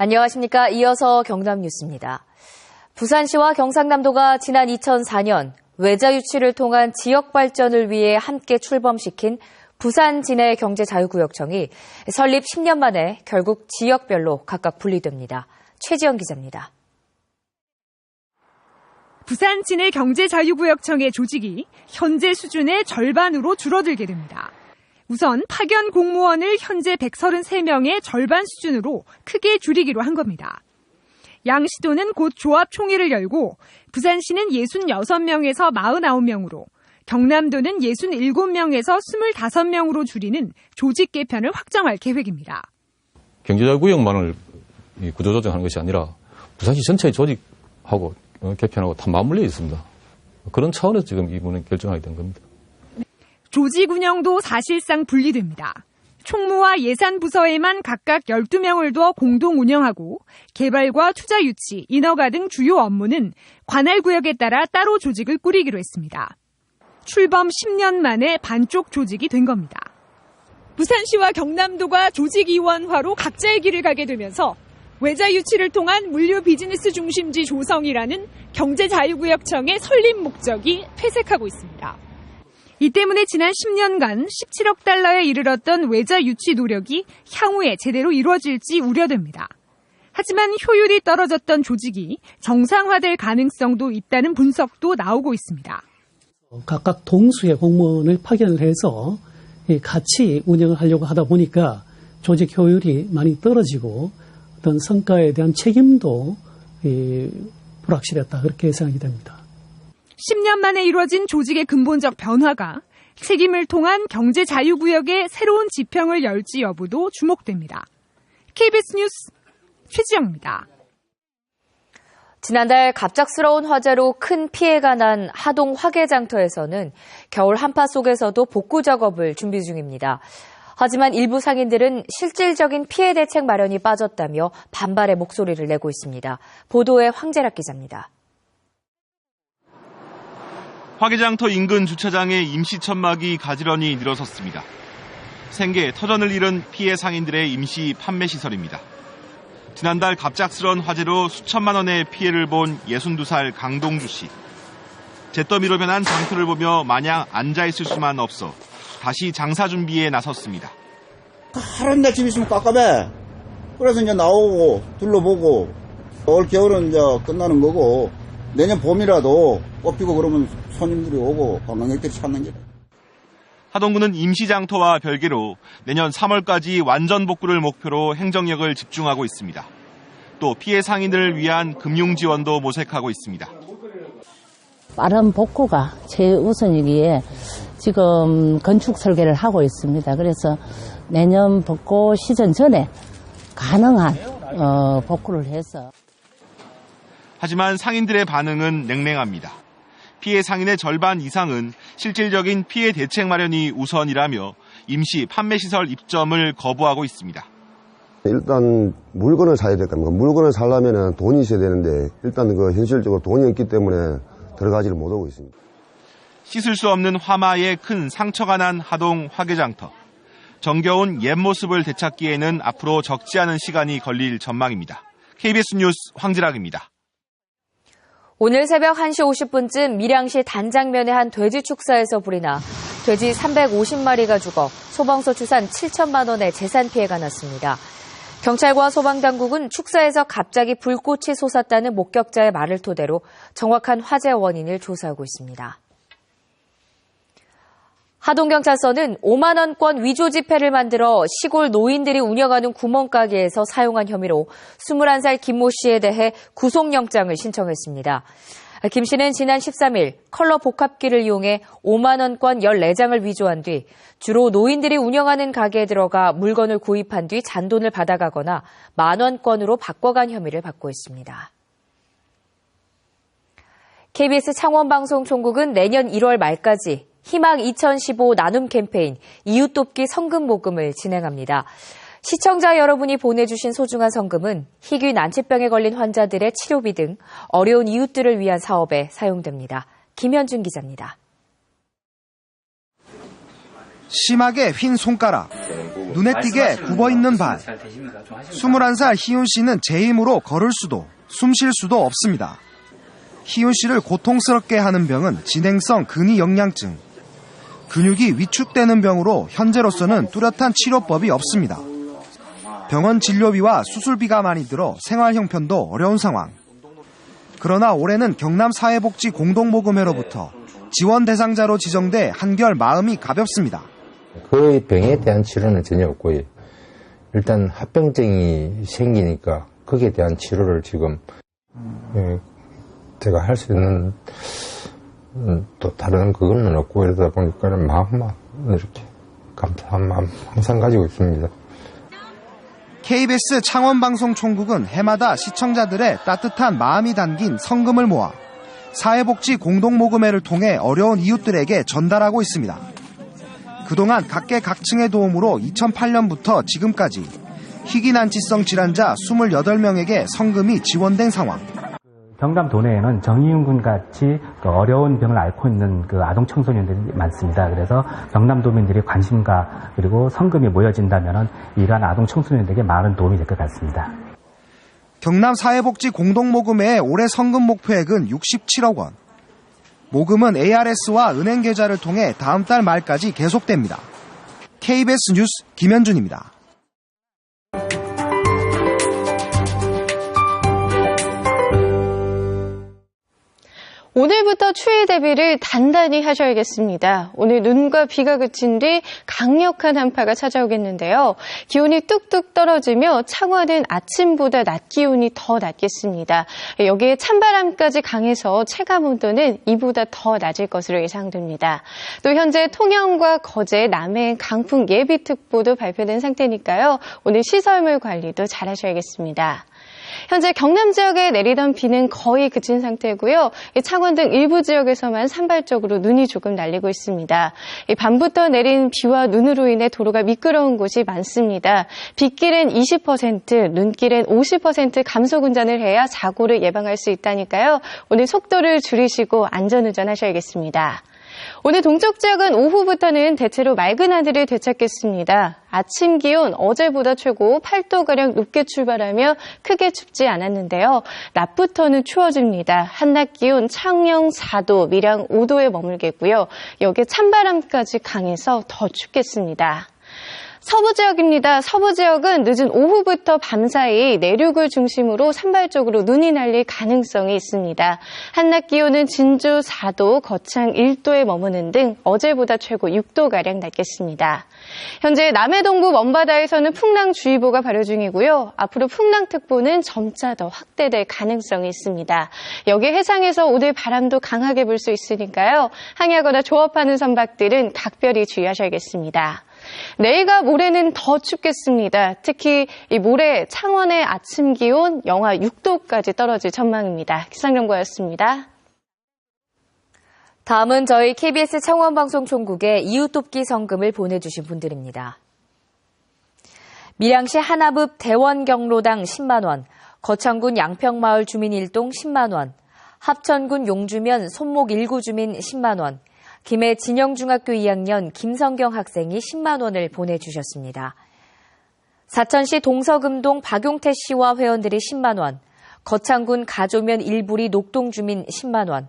안녕하십니까. 이어서 경남 뉴스입니다. 부산시와 경상남도가 지난 2004년 외자 유치를 통한 지역 발전을 위해 함께 출범시킨 부산 진해 경제자유구역청이 설립 10년 만에 결국 지역별로 각각 분리됩니다. 최지영 기자입니다. 부산 진해 경제자유구역청의 조직이 현재 수준의 절반으로 줄어들게 됩니다. 우선 파견 공무원을 현재 133명의 절반 수준으로 크게 줄이기로 한 겁니다. 양시도는 곧 조합 총회를 열고 부산시는 66명에서 49명으로 경남도는 67명에서 25명으로 줄이는 조직 개편을 확정할 계획입니다. 경제자유구역만을 구조조정하는 것이 아니라 부산시 전체의 조직하고 개편하고 다 맞물려 있습니다. 그런 차원에서 지금 이번에 결정하게 된 겁니다. 조직 운영도 사실상 분리됩니다. 총무와 예산부서에만 각각 12명을 둬 공동 운영하고 개발과 투자 유치, 인허가 등 주요 업무는 관할 구역에 따라 따로 조직을 꾸리기로 했습니다. 출범 10년 만에 반쪽 조직이 된 겁니다. 부산시와 경남도가 조직이원화로 각자의 길을 가게 되면서 외자 유치를 통한 물류 비즈니스 중심지 조성이라는 경제자유구역청의 설립 목적이 퇴색하고 있습니다. 이 때문에 지난 10년간 17억 달러에 이르렀던 외자 유치 노력이 향후에 제대로 이루어질지 우려됩니다. 하지만 효율이 떨어졌던 조직이 정상화될 가능성도 있다는 분석도 나오고 있습니다. 각각 동수의 공무원을 파견을 해서 같이 운영을 하려고 하다 보니까 조직 효율이 많이 떨어지고 어떤 성과에 대한 책임도 불확실했다. 그렇게 생각이 됩니다. 10년 만에 이루어진 조직의 근본적 변화가 책임을 통한 경제자유구역의 새로운 지평을 열지 여부도 주목됩니다. KBS 뉴스 최지영입니다. 지난달 갑작스러운 화재로 큰 피해가 난 하동 화개장터에서는 겨울 한파 속에서도 복구 작업을 준비 중입니다. 하지만 일부 상인들은 실질적인 피해 대책 마련이 빠졌다며 반발의 목소리를 내고 있습니다. 보도에 황재락 기자입니다. 화개장터 인근 주차장에 임시 천막이 가지런히 늘어섰습니다. 생계, 터전을 잃은 피해 상인들의 임시 판매 시설입니다. 지난달 갑작스런 화재로 수천만 원의 피해를 본 62살 강동주 씨. 잿더미로 변한 장터를 보며 마냥 앉아있을 수만 없어 다시 장사 준비에 나섰습니다. 하루 날 집 있으면 깝깝해. 그래서 이제 나오고 둘러보고 올 겨울은 이제 끝나는 거고 내년 봄이라도 꽃피고 그러면 손님들이 오고 관광객들이 찾는 게. 하동구는 임시장터와 별개로 내년 3월까지 완전 복구를 목표로 행정력을 집중하고 있습니다. 또 피해 상인들을 위한 금융 지원도 모색하고 있습니다. 빠른 복구가 최우선이기에 지금 건축 설계를 하고 있습니다. 그래서 내년 복구 시즌 전에 가능한 복구를 해서. 하지만 상인들의 반응은 냉랭합니다. 피해 상인의 절반 이상은 실질적인 피해 대책 마련이 우선이라며 임시 판매시설 입점을 거부하고 있습니다. 일단 물건을 사야 될 겁니다. 물건을 사려면 돈이 있어야 되는데 일단 현실적으로 돈이 없기 때문에 들어가지를 못하고 있습니다. 씻을 수 없는 화마에 큰 상처가 난 하동 화개장터. 정겨운 옛 모습을 되찾기에는 앞으로 적지 않은 시간이 걸릴 전망입니다. KBS 뉴스 황지락입니다. 오늘 새벽 1시 50분쯤 밀양시 단장면의 한 돼지 축사에서 불이 나 돼지 350마리가 죽어 소방서 추산 7천만 원의 재산 피해가 났습니다. 경찰과 소방당국은 축사에서 갑자기 불꽃이 솟았다는 목격자의 말을 토대로 정확한 화재 원인을 조사하고 있습니다. 하동경찰서는 5만 원권 위조 지폐를 만들어 시골 노인들이 운영하는 구멍가게에서 사용한 혐의로 21살 김모 씨에 대해 구속영장을 신청했습니다. 김 씨는 지난 13일 컬러 복합기를 이용해 5만 원권 14장을 위조한 뒤 주로 노인들이 운영하는 가게에 들어가 물건을 구입한 뒤 잔돈을 받아가거나 만 원권으로 바꿔간 혐의를 받고 있습니다. KBS 창원방송총국은 내년 1월 말까지 희망 2015 나눔 캠페인 이웃돕기 성금 모금을 진행합니다. 시청자 여러분이 보내주신 소중한 성금은 희귀 난치병에 걸린 환자들의 치료비 등 어려운 이웃들을 위한 사업에 사용됩니다. 김현준 기자입니다. 심하게 휜 손가락, 눈에 띄게 굽어있는 발. 21살 희훈 씨는 제 힘으로 걸을 수도 숨 쉴 수도 없습니다. 희훈 씨를 고통스럽게 하는 병은 진행성 근위영양증. 근육이 위축되는 병으로 현재로서는 뚜렷한 치료법이 없습니다. 병원 진료비와 수술비가 많이 들어 생활 형편도 어려운 상황. 그러나 올해는 경남사회복지 공동모금회로부터 지원 대상자로 지정돼 한결 마음이 가볍습니다. 그 병에 대한 치료는 전혀 없고요. 일단 합병증이 생기니까 거기에 대한 치료를 지금 제가 할 수 있는 또 다른 그거는 없고 이러다 보니까 마음만 이렇게 감사한 마음 항상 가지고 있습니다. KBS 창원방송총국은 해마다 시청자들의 따뜻한 마음이 담긴 성금을 모아 사회복지 공동모금회를 통해 어려운 이웃들에게 전달하고 있습니다. 그동안 각계각층의 도움으로 2008년부터 지금까지 희귀난치성 질환자 28명에게 성금이 지원된 상황. 경남 도내에는 정희윤 군 같이 어려운 병을 앓고 있는 그 아동 청소년들이 많습니다. 그래서 경남도민들이 관심과 그리고 성금이 모여진다면은 이러한 아동 청소년들에게 많은 도움이 될 것 같습니다. 경남사회복지 공동모금회의 올해 성금 목표액은 67억 원. 모금은 ARS와 은행 계좌를 통해 다음 달 말까지 계속됩니다. KBS 뉴스 김현준입니다. 오늘부터 추위 대비를 단단히 하셔야겠습니다. 오늘 눈과 비가 그친 뒤 강력한 한파가 찾아오겠는데요. 기온이 뚝뚝 떨어지며 창원은 아침보다 낮 기온이 더 낮겠습니다. 여기에 찬바람까지 강해서 체감온도는 이보다 더 낮을 것으로 예상됩니다. 또 현재 통영과 거제, 남해안 강풍 예비특보도 발표된 상태니까요. 오늘 시설물 관리도 잘 하셔야겠습니다. 현재 경남 지역에 내리던 비는 거의 그친 상태고요. 창원 등 일부 지역에서만 산발적으로 눈이 조금 날리고 있습니다. 밤부터 내린 비와 눈으로 인해 도로가 미끄러운 곳이 많습니다. 빗길엔 20%, 눈길엔 50% 감속 운전을 해야 사고를 예방할 수 있다니까요. 오늘 속도를 줄이시고 안전운전 하셔야겠습니다. 오늘 동쪽 지역은 오후부터는 대체로 맑은 하늘을 되찾겠습니다. 아침 기온 어제보다 최고 8도가량 높게 출발하며 크게 춥지 않았는데요. 낮부터는 추워집니다. 한낮 기온 창녕 4도, 밀양 5도에 머물겠고요. 여기에 찬바람까지 강해서 더 춥겠습니다. 서부 지역입니다. 서부 지역은 늦은 오후부터 밤사이 내륙을 중심으로 산발적으로 눈이 날릴 가능성이 있습니다. 한낮 기온은 진주 4도, 거창 1도에 머무는 등 어제보다 최고 6도가량 낮겠습니다. 현재 남해 동부 먼바다에서는 풍랑주의보가 발효 중이고요. 앞으로 풍랑특보는 점차 더 확대될 가능성이 있습니다. 여기 해상에서 오늘 바람도 강하게 불 수 있으니까요. 항해하거나 조업하는 선박들은 각별히 주의하셔야겠습니다. 내일과 모레는 더 춥겠습니다. 특히 이 모레 창원의 아침 기온 영하 6도까지 떨어질 전망입니다. 기상정보였습니다. 다음은 저희 KBS 창원방송총국에 이웃돕기 성금을 보내주신 분들입니다. 밀양시 하나읍 대원경로당 10만 원, 거창군 양평마을 주민 1동 10만 원, 합천군 용주면 손목 1구 주민 10만 원, 김해 진영중학교 2학년 김성경 학생이 10만 원을 보내주셨습니다. 사천시 동서금동 박용태 씨와 회원들이 10만 원, 거창군 가조면 일부리 녹동 주민 10만 원,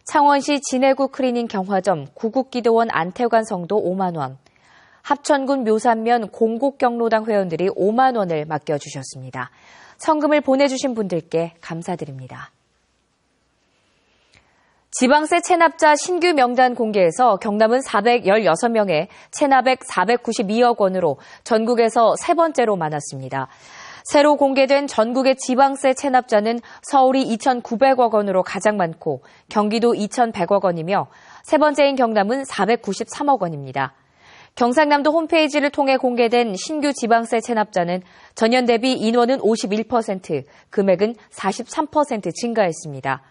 창원시 진해구 크리닝 경화점 구국기도원 안태관 성도 5만 원, 합천군 묘산면 공곡경로당 회원들이 5만 원을 맡겨주셨습니다. 성금을 보내주신 분들께 감사드립니다. 지방세 체납자 신규 명단 공개에서 경남은 416명에 체납액 492억 원으로 전국에서 세 번째로 많았습니다. 새로 공개된 전국의 지방세 체납자는 서울이 2,900억 원으로 가장 많고 경기도 2,100억 원이며 세 번째인 경남은 493억 원입니다. 경상남도 홈페이지를 통해 공개된 신규 지방세 체납자는 전년 대비 인원은 51%, 금액은 43% 증가했습니다.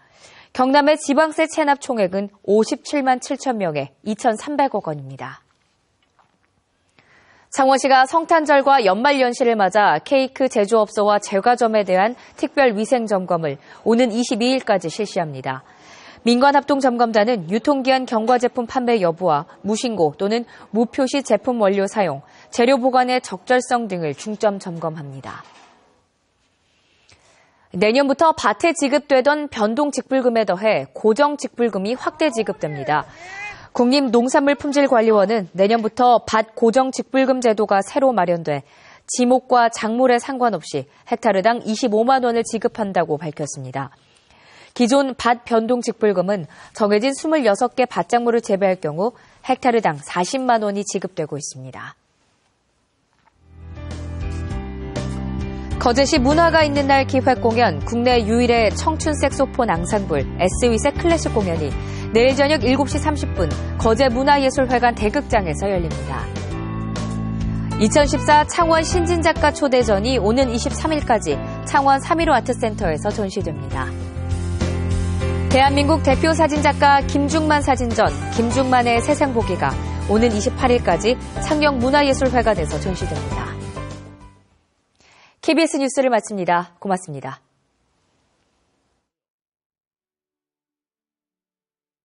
경남의 지방세 체납 총액은 57만 7천 명에 2,300억 원입니다. 창원시가 성탄절과 연말연시를 맞아 케이크 제조업소와 제과점에 대한 특별 위생 점검을 오는 22일까지 실시합니다. 민관합동점검단은 유통기한 경과 제품 판매 여부와 무신고 또는 무표시 제품 원료 사용, 재료 보관의 적절성 등을 중점 점검합니다. 내년부터 밭에 지급되던 변동직불금에 더해 고정직불금이 확대 지급됩니다. 국립농산물품질관리원은 내년부터 밭 고정직불금 제도가 새로 마련돼 지목과 작물에 상관없이 헥타르당 25만 원을 지급한다고 밝혔습니다. 기존 밭 변동직불금은 정해진 26개 밭작물을 재배할 경우 헥타르당 40만 원이 지급되고 있습니다. 거제시 문화가 있는 날 기획공연 국내 유일의 청춘 색소폰 앙상블 S윗의 클래식 공연이 내일 저녁 7시 30분 거제문화예술회관 대극장에서 열립니다. 2014 창원 신진작가 초대전이 오는 23일까지 창원 3.15 아트센터에서 전시됩니다. 대한민국 대표 사진작가 김중만 사진전 김중만의 세상보기가 오는 28일까지 창녕문화예술회관에서 전시됩니다. KBS 뉴스를 마칩니다. 고맙습니다.